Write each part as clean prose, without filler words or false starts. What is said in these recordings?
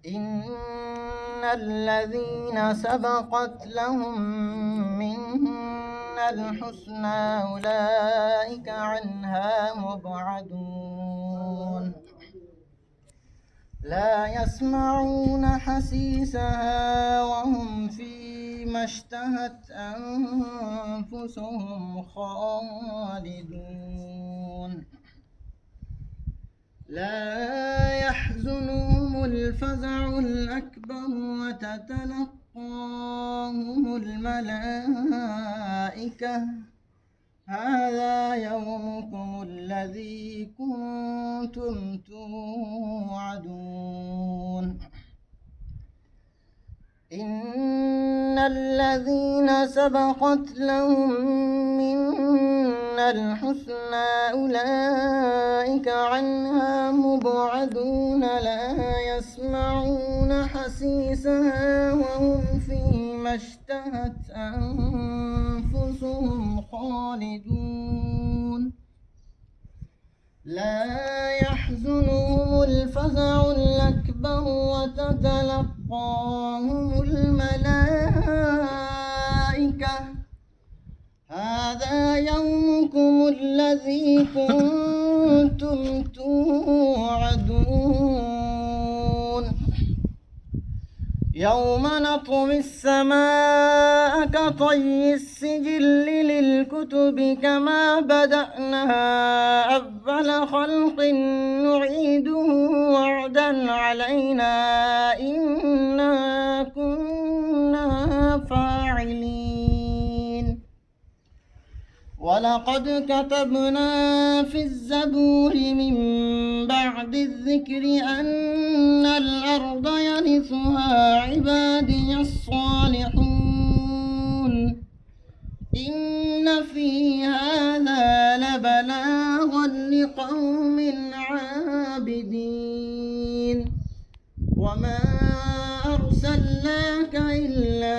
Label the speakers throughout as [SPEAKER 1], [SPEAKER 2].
[SPEAKER 1] إن الذين سبقت لهم منا الحسنى أولئك عنها مبعدون لا يسمعون حسيسها وهم فيما اشتهت أنفسهم خالدون لا يحزنهم الفزع الأكبر وتتلقاهم الملائكة هذا يومكم الذي كنتم توعدون إن الذين سبقت لهم منا الحسنى أولئك عنها مبعدون لا يسمعون حسيسها وهم فيما اشتهت أنفسهم خالدون لا يحزنهم الفزع الأكبر وتتلقاهم الملائكة هذا يومكم الذي كنتم توعدون يوم نطوي السماء كطي السجل للكتب كما بدأنا أول خلق نعيده وعدا علينا إنا كنا فاعلين ولقد كتبنا في الزبور من بعد الذكر أن الأرض يرثها عبادي الصالحون إن في هذا لبلاغا لقوم عابدين وما أرسلناك إلا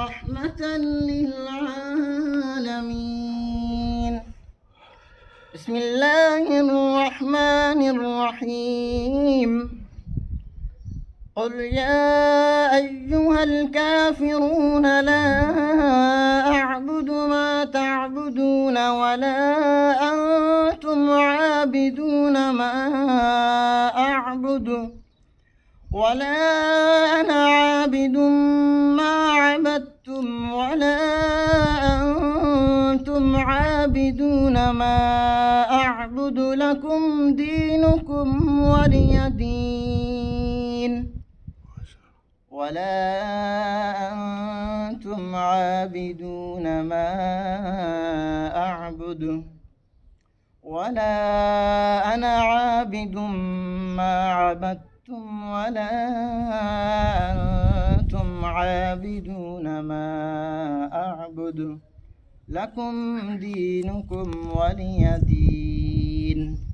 [SPEAKER 1] رحمة للعالمين بسم الله الرحمن الرحيم قل يا أيها الكافرون لا أعبد ما تعبدون ولا أنتم عابدون ما أعبد ولا أنا عابد ما عبدتم ولا أنتم عابدون ما أعبد لكم دينكم ولي دين ولا أنتم عابدون ما أعبد ولا أنا عابد ما عبدتم ولا أنتم عابدون ما أعبد لكم دينكم ولي دين